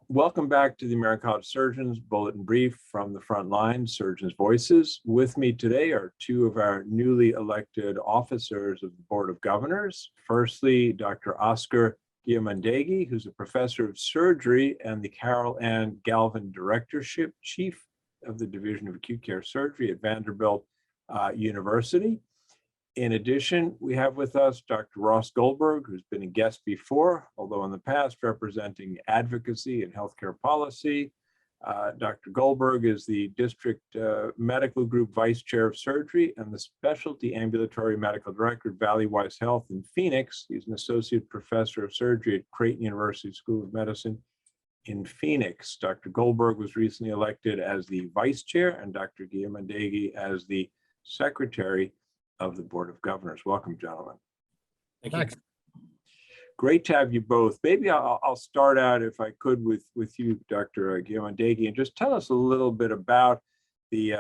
Welcome back to the American College of Surgeons Bulletin Brief from the front line, Surgeons' Voices. With me today are two of our newly elected officers of the Board of Governors. Firstly, Dr. Oscar Guillamondegui, who's a professor of surgery and the Carol Ann Gavin Directorship Chief of the Division of Acute Care Surgery at Vanderbilt University. In addition, we have with us Dr. Ross Goldberg, who's been a guest before, although in the past representing advocacy and healthcare policy. Dr. Goldberg is the District Medical Group Vice Chair of Surgery and the Specialty Ambulatory Medical Director at Valleywise Health in Phoenix. He's an Associate Professor of Surgery at Creighton University School of Medicine in Phoenix. Dr. Goldberg was recently elected as the Vice Chair and Dr. Guillamondegui as the Secretary of the Board of Governors. Welcome, gentlemen. Thanks. Great to have you both. Maybe I'll start out, if I could, with you, Dr. Guillamondegui, and just tell us a little bit about the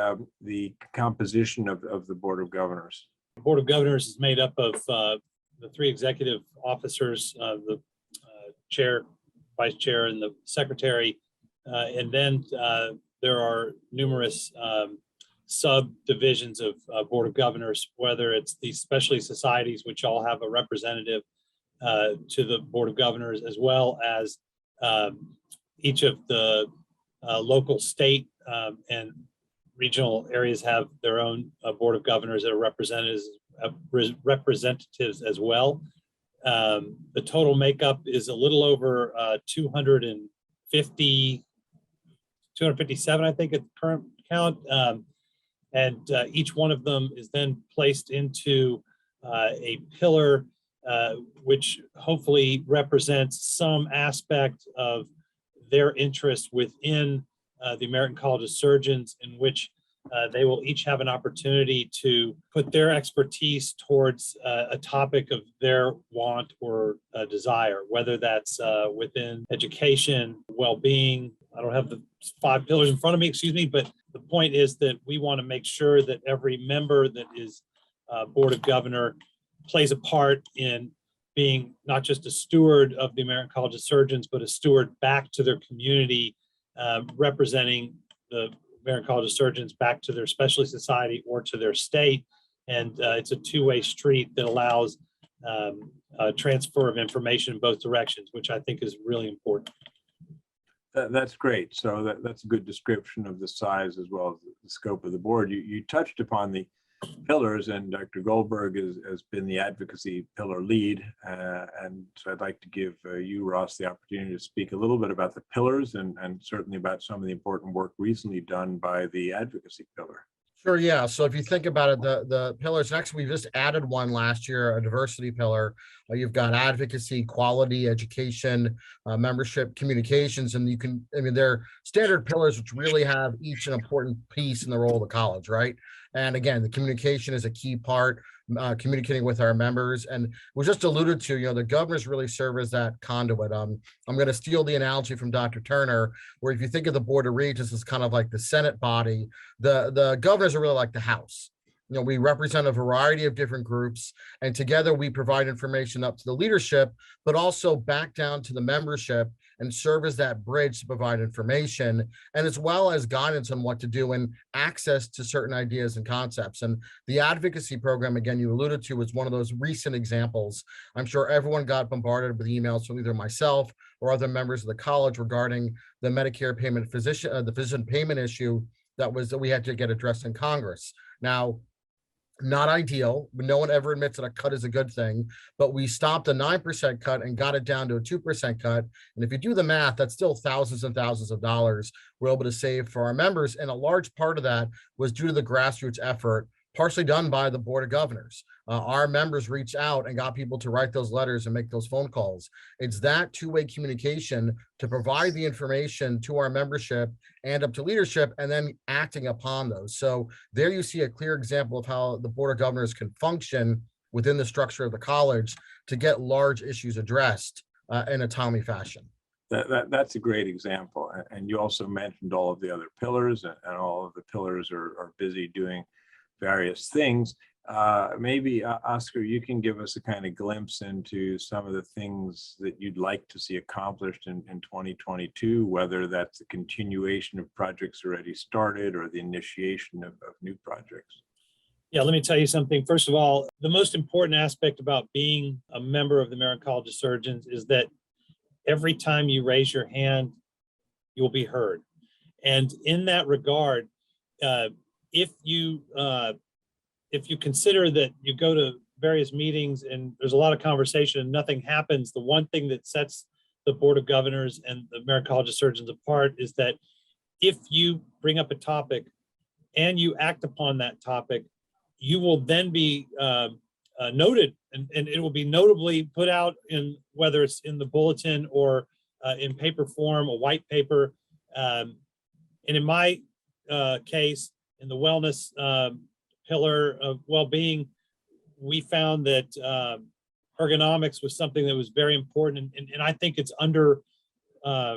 composition of the Board of Governors. The Board of Governors is made up of the three executive officers, the chair, vice chair, and the secretary. And then there are numerous subdivisions of Board of Governors, whether it's the specialty societies, which all have a representative to the Board of Governors, as well as each of the local, state, and regional areas have their own Board of Governors that are representatives as well. The total makeup is a little over 257, I think, at the current count. And each one of them is then placed into a pillar, which hopefully represents some aspect of their interest within the American College of Surgeons, in which they will each have an opportunity to put their expertise towards a topic of their want or desire, whether that's within education, well-being. I don't have the 5 pillars in front of me, excuse me, but the point is that we want to make sure that every member that is Board of Governor plays a part in being not just a steward of the American College of Surgeons, but a steward back to their community, representing the American College of Surgeons back to their specialty society or to their state. And it's a two-way street that allows a transfer of information in both directions, which I think is really important. That's great. So that's a good description of the size as well as the scope of the board. You touched upon the pillars, and Dr. Goldberg has been the advocacy pillar lead. And so I'd like to give you, Ross, the opportunity to speak a little bit about the pillars and certainly about some of the important work recently done by the advocacy pillar. Sure, yeah. So if you think about it, the pillars, actually, we just added one last year, a diversity pillar. You've got advocacy, quality, education, membership, communications, and they're standard pillars which really have each an important piece in the role of the college, right? And again, the communication is a key part, communicating with our members. And was just alluded to, the governors really serve as that conduit. I'm going to steal the analogy from Dr. Turner, where if you think of the Board of Regents as kind of like the Senate body, the governors are really like the House. We represent a variety of different groups, and together we provide information up to the leadership, but also back down to the membership and serve as that bridge to provide information, and as well as guidance on what to do and access to certain ideas and concepts. And the advocacy program, again, you alluded to, was one of those recent examples. I'm sure everyone got bombarded with emails from either myself or other members of the college regarding the Medicare payment the physician payment issue that we had to get addressed in Congress. Now, not ideal, but no one ever admits that a cut is a good thing, but we stopped a 9% cut and got it down to a 2% cut. And if you do the math, that's still thousands and thousands of dollars we're able to save for our members. And a large part of that was due to the grassroots effort, partially done by the Board of Governors. Our members reached out and got people to write those letters and make those phone calls. It's that two-way communication to provide the information to our membership and up to leadership, and then acting upon those. So there you see a clear example of how the Board of Governors can function within the structure of the college to get large issues addressed in a timely fashion. That's a great example. And you also mentioned all of the other pillars, and all of the pillars are busy doing various things. Maybe Oscar, you can give us a kind of glimpse into some of the things that you'd like to see accomplished in 2022, whether that's the continuation of projects already started or the initiation of new projects. Yeah, let me tell you something. First of all, the most important aspect about being a member of the American College of Surgeons is that every time you raise your hand, you'll be heard. And in that regard, if you consider that you go to various meetings and there's a lot of conversation and nothing happens, the one thing that sets the Board of Governors and the American College of Surgeons apart is that if you bring up a topic and you act upon that topic, you will then be noted, and it will be notably put out in, whether it's in the bulletin or in paper form, a white paper. And in my case, in the wellness pillar of well-being, we found that ergonomics was something that was very important, and I think it's under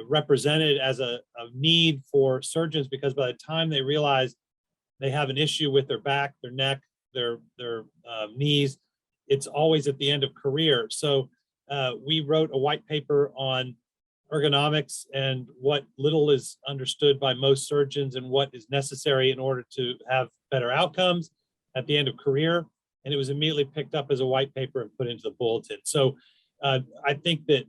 represented as a need for surgeons, because by the time they realize they have an issue with their back, their neck, their knees, it's always at the end of career. So we wrote a white paper on ergonomics and what little is understood by most surgeons and what is necessary in order to have better outcomes at the end of career. And it was immediately picked up as a white paper and put into the bulletin. So I think that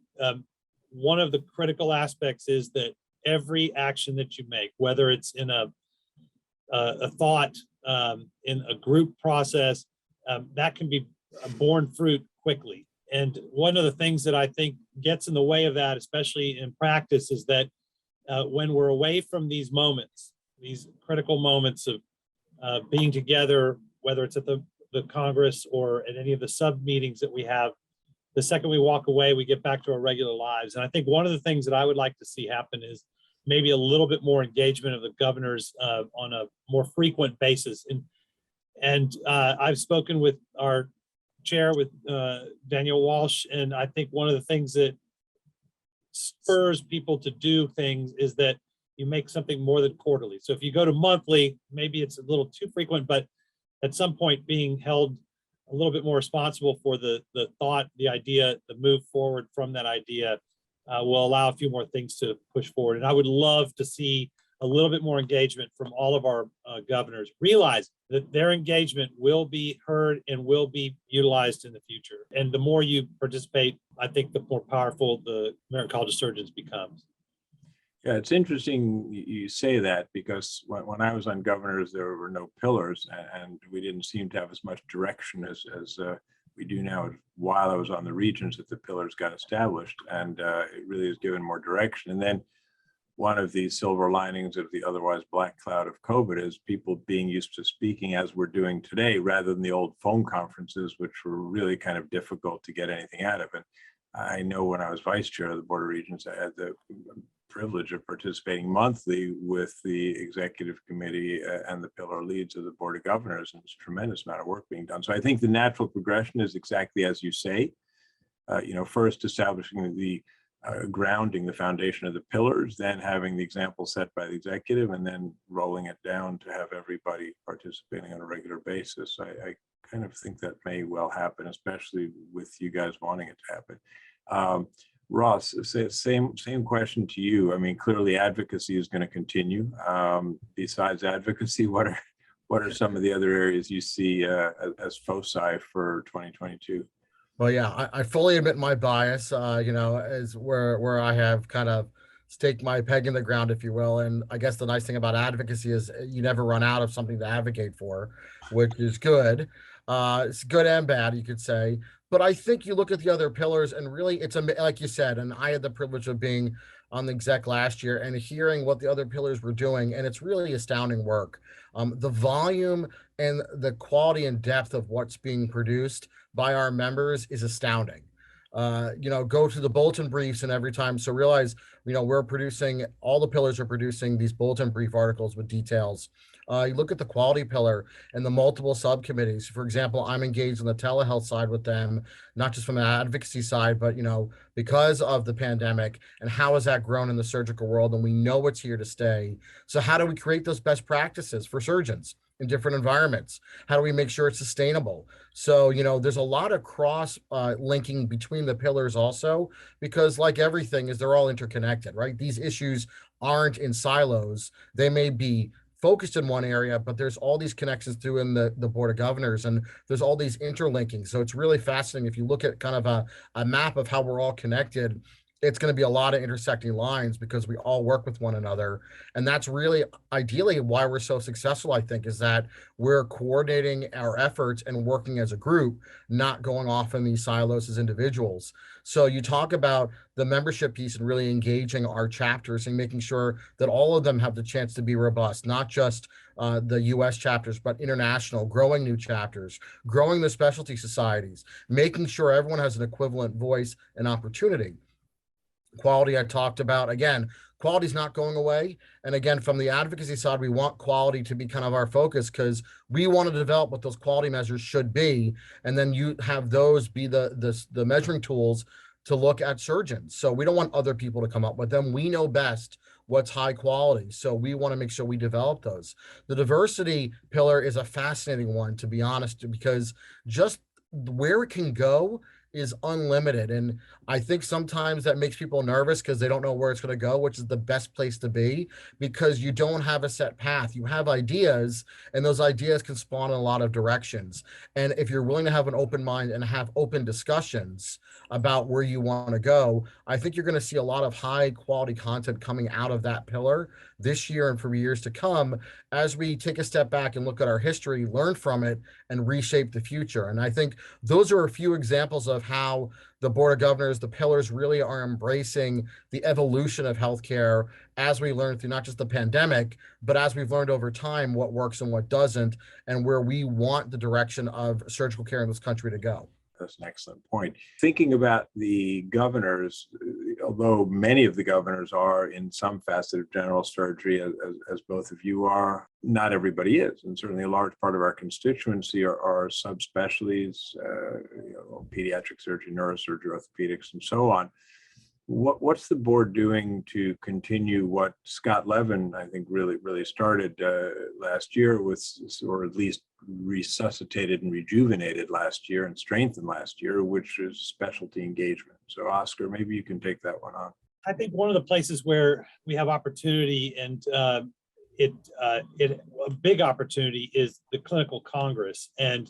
one of the critical aspects is that every action that you make, whether it's in a thought, in a group process, that can be borne fruit quickly. And one of the things that I think gets in the way of that, especially in practice, is that when we're away from these moments, these critical moments of being together, whether it's at the Congress or at any of the sub meetings that we have, the second we walk away, we get back to our regular lives. And I think one of the things that I would like to see happen is maybe a little bit more engagement of the governors on a more frequent basis. And I've spoken with our chair, with Daniel Walsh, and I think one of the things that spurs people to do things is that you make something more than quarterly. So if you go to monthly, maybe it's a little too frequent, but at some point being held a little bit more responsible for the thought, the idea, the move forward from that idea will allow a few more things to push forward. And I would love to see a little bit more engagement from all of our governors, realize that their engagement will be heard and will be utilized in the future. And the more you participate, I think the more powerful the American College of Surgeons becomes. Yeah, it's interesting you say that, because when I was on governors, there were no pillars, and we didn't seem to have as much direction as we do now. While I was on the regions, that the pillars got established, and it really has given more direction. And then one of the silver linings of the otherwise black cloud of COVID is people being used to speaking as we're doing today, rather than the old phone conferences, which were really kind of difficult to get anything out of. And I know when I was vice chair of the Board of Regents, I had the privilege of participating monthly with the executive committee and the pillar leads of the Board of Governors, and there's a tremendous amount of work being done. So I think the natural progression is exactly as you say. First establishing the grounding, the foundation of the pillars, then having the example set by the executive, and then rolling it down to have everybody participating on a regular basis. I kind of think that may well happen, especially with you guys wanting it to happen. Ross, same question to you. I mean, clearly advocacy is going to continue. Besides advocacy, what are some of the other areas you see as foci for 2022? Well, yeah, I fully admit my bias, is where I have kind of staked my peg in the ground, if you will. And I guess the nice thing about advocacy is you never run out of something to advocate for, which is good. It's good and bad, you could say. But I think you look at the other pillars, and really it's like you said, and I had the privilege of being on the exec last year and hearing what the other pillars were doing, and it's really astounding work. The volume and the quality and depth of what's being produced by our members is astounding. Go to the bulletin briefs and every time. So realize, we're producing, all the pillars are producing these bulletin brief articles with details. You look at the quality pillar and the multiple subcommittees. For example, I'm engaged on the telehealth side with them, not just from an advocacy side, but, because of the pandemic and how has that grown in the surgical world, and we know it's here to stay. So how do we create those best practices for surgeons? in different environments? How do we make sure it's sustainable? So, there's a lot of cross linking between the pillars also, because like everything is they're all interconnected, right? These issues aren't in silos. They may be focused in one area, but there's all these connections through in the Board of Governors, and there's all these interlinking. So it's really fascinating. If you look at kind of a map of how we're all connected, it's going to be a lot of intersecting lines because we all work with one another. And that's really ideally why we're so successful, I think, is that we're coordinating our efforts and working as a group, not going off in these silos as individuals. So you talk about the membership piece and really engaging our chapters and making sure that all of them have the chance to be robust, not just the US chapters, but international, growing new chapters, growing the specialty societies, making sure everyone has an equivalent voice and opportunity. Quality I talked about. Again, quality is not going away. And again, from the advocacy side, we want quality to be kind of our focus because we want to develop what those quality measures should be. And then you have those be the measuring tools to look at surgeons. So we don't want other people to come up with them. We know best what's high quality. So we want to make sure we develop those. The diversity pillar is a fascinating one, to be honest, because just where it can go is unlimited. And I think sometimes that makes people nervous because they don't know where it's going to go, which is the best place to be because you don't have a set path. You have ideas, and those ideas can spawn in a lot of directions. And if you're willing to have an open mind and have open discussions about where you want to go, I think you're going to see a lot of high quality content coming out of that pillar this year and for years to come as we take a step back and look at our history, learn from it, and reshape the future. And I think those are a few examples of how the Board of Governors, the pillars really are embracing the evolution of healthcare as we learn through not just the pandemic, but as we've learned over time what works and what doesn't, and where we want the direction of surgical care in this country to go. That's an excellent point. Thinking about the governors, although many of the governors are in some facet of general surgery, as both of you are, not everybody is. And certainly a large part of our constituency are subspecialties, pediatric surgery, neurosurgery, orthopedics, and so on. What's the board doing to continue what Scott Levin, I think, really started last year with, or at least resuscitated and rejuvenated last year and strengthened last year, which is specialty engagement. So Oscar, maybe you can take that one on. I think one of the places where we have opportunity and a big opportunity is the clinical congress and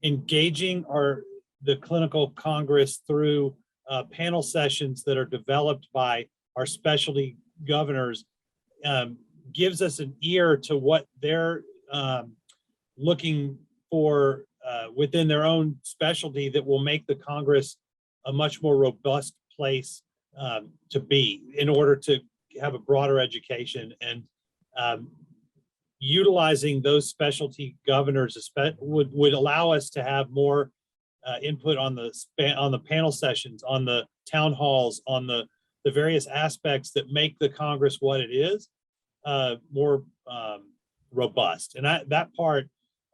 engaging the clinical congress through panel sessions that are developed by our specialty governors gives us an ear to what they're looking for within their own specialty that will make the Congress a much more robust place to be in order to have a broader education. And utilizing those specialty governors would allow us to have more input on the panel sessions, on the town halls, on the various aspects that make the Congress what it is, more robust. And that part,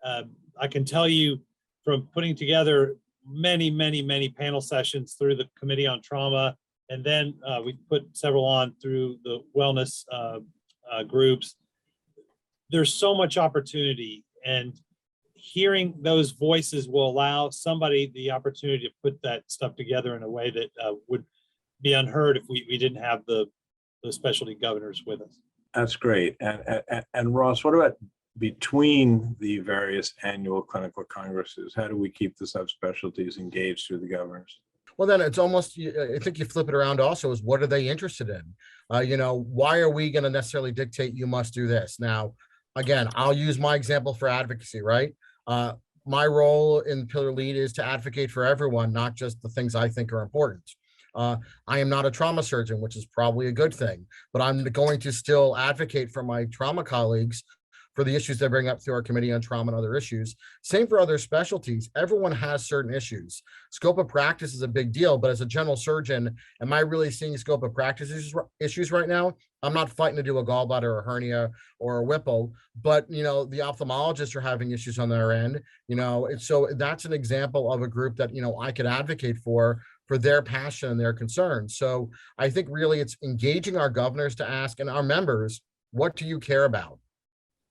I can tell you from putting together many panel sessions through the Committee on Trauma, and then we put several on through the wellness groups. There's so much opportunity, and hearing those voices will allow somebody the opportunity to put that stuff together in a way that would be unheard if we didn't have the specialty governors with us. That's great. And Ross, what about between the various annual clinical congresses? How do we keep the subspecialties engaged through the governors? Well, then it's almost, I think you flip it around also is what are they interested in? Why are we going to necessarily dictate you must do this? Now, again, I'll use my example for advocacy, right? My role in Pillar Lead is to advocate for everyone, not just the things I think are important. I am not a trauma surgeon, which is probably a good thing, but I'm going to still advocate for my trauma colleagues for the issues they bring up through our Committee on Trauma and other issues. Same for other specialties. Everyone has certain issues. Scope of practice is a big deal, but as a general surgeon, am I really seeing scope of practice issues right now? I'm not fighting to do a gallbladder or a hernia or a Whipple, but the ophthalmologists are having issues on their end. So that's an example of a group that I could advocate for their passion and their concerns. So I think really it's engaging our governors to ask, and our members, what do you care about?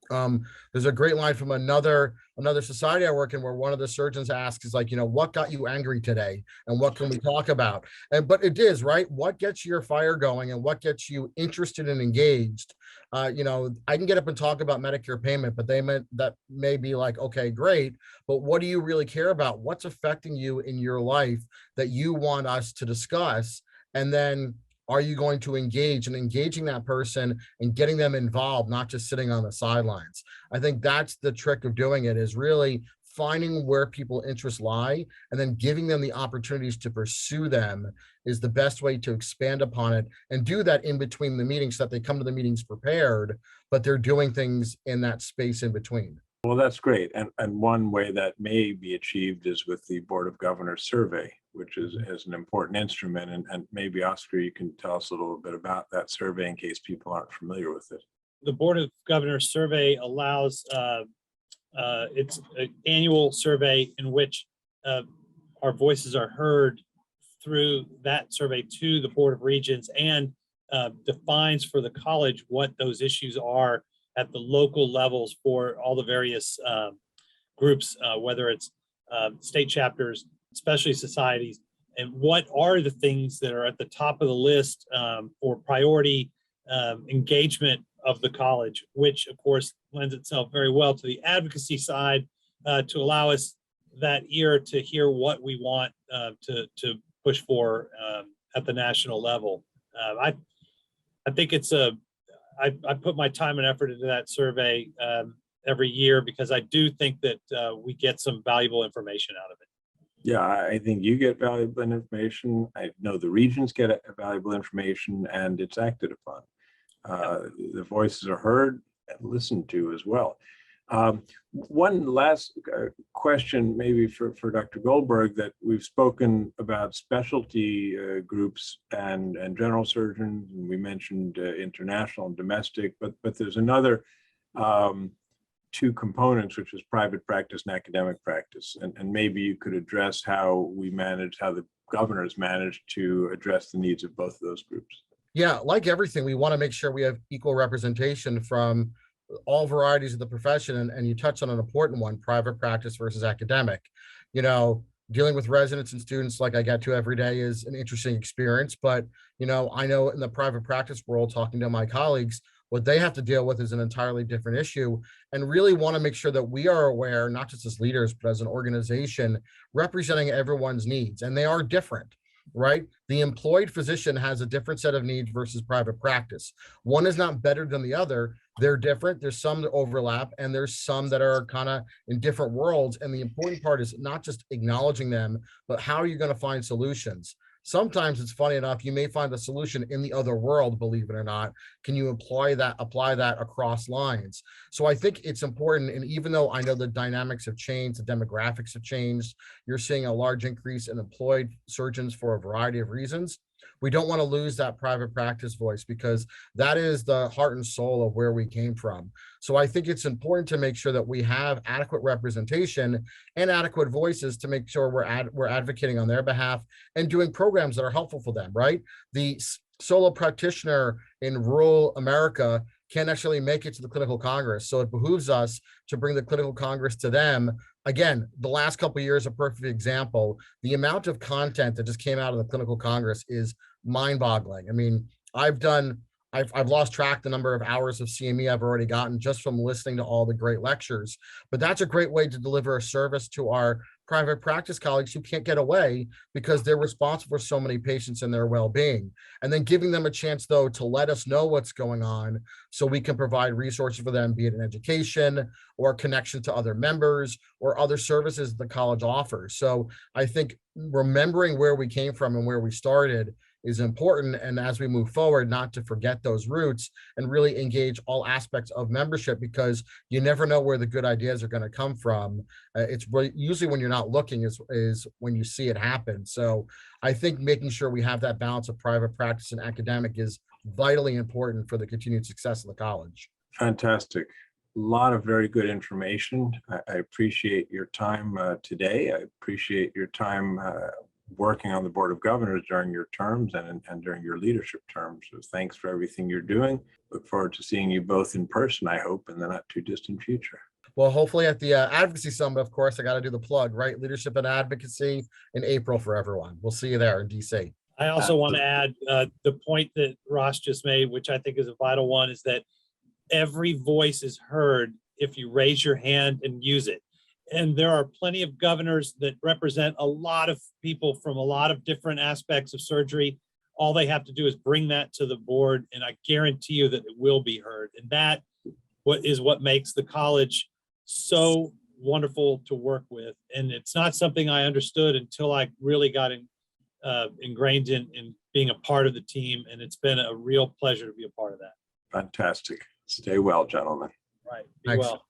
There's a great line from another society I work in where one of the surgeons asks is like, what got you angry today and what can we talk about? But it is right. What gets your fire going and what gets you interested and engaged? I can get up and talk about Medicare payment, but that may be like, okay, great. But what do you really care about? What's affecting you in your life that you want us to discuss? And then are you going to engaging that person and getting them involved, not just sitting on the sidelines? I think that's the trick of doing it, is really finding where people's interests lie and then giving them the opportunities to pursue them is the best way to expand upon it, and do that in between the meetings so that they come to the meetings prepared, but they're doing things in that space in between. Well, that's great. And one way that may be achieved is with the Board of Governors survey, which is an important instrument. And maybe, Oscar, you can tell us a little bit about that survey in case people aren't familiar with it. The Board of Governors survey allows, it's an annual survey in which our voices are heard through that survey to the Board of Regents, and defines for the college what those issues are at the local levels for all the various groups, whether it's state chapters, specialty societies, and what are the things that are at the top of the list for priority engagement of the college, which of course lends itself very well to the advocacy side to allow us that ear to hear what we want to push for at the national level. I think I put my time and effort into that survey every year because I do think that we get some valuable information out of it. Yeah, I think you get valuable information. I know the regions get valuable information, and it's acted upon. The voices are heard and listened to as well. One last question, maybe for Dr. Goldberg, that we've spoken about specialty groups and general surgeons, and we mentioned international and domestic, but there's another two components, which is private practice and academic practice. And maybe you could address how the governors manage to address the needs of both of those groups. Yeah, like everything, we want to make sure we have equal representation from all varieties of the profession. And you touched on an important one, private practice versus academic. Dealing with residents and students like I get to every day is an interesting experience. But, I know in the private practice world, talking to my colleagues, what they have to deal with is an entirely different issue, and really want to make sure that we are aware, not just as leaders, but as an organization, representing everyone's needs. And they are different, right? The employed physician has a different set of needs versus private practice. One is not better than the other. They're different. There's some that overlap, and there's some that are kind of in different worlds. And the important part is not just acknowledging them, but how are you going to find solutions? Sometimes it's funny enough, you may find a solution in the other world, believe it or not. Can you apply that across lines? So I think it's important. And even though I know the dynamics have changed, the demographics have changed, you're seeing a large increase in employed surgeons for a variety of reasons. We don't want to lose that private practice voice, because that is the heart and soul of where we came from. So I think it's important to make sure that we have adequate representation and adequate voices to make sure we're advocating on their behalf and doing programs that are helpful for them, right? The solo practitioner in rural America can't actually make it to the clinical congress. So it behooves us to bring the clinical congress to them. Again, the last couple of years, a perfect example. The amount of content that just came out of the clinical congress is mind-boggling. I mean, I've lost track the number of hours of CME I've already gotten just from listening to all the great lectures. But that's a great way to deliver a service to our private practice colleagues who can't get away because they're responsible for so many patients and their well-being. And then giving them a chance, though, to let us know what's going on so we can provide resources for them, be it in education or connection to other members or other services the college offers. So I think remembering where we came from and where we started is important. And as we move forward, not to forget those roots and really engage all aspects of membership, because you never know where the good ideas are going to come from. It's usually when you're not looking is when you see it happen. So I think making sure we have that balance of private practice and academic is vitally important for the continued success of the college. Fantastic. A lot of very good information. I appreciate your time today. I appreciate your time working on the Board of Governors during your terms and during your leadership terms. So thanks for everything you're doing. Look forward to seeing you both in person, I hope, in the not too distant future. Well, hopefully at the advocacy summit, of course, I got to do the plug, right? Leadership and advocacy in April for everyone. We'll see you there in DC. I also want to add the point that Ross just made, which I think is a vital one, is that every voice is heard if you raise your hand and use it. And there are plenty of governors that represent a lot of people from a lot of different aspects of surgery. All they have to do is bring that to the board, and I guarantee you that it will be heard. And that what makes the college so wonderful to work with. And it's not something I understood until I really got ingrained in being a part of the team. And it's been a real pleasure to be a part of that. Fantastic. Stay well, gentlemen. Right. Be Thanks. well.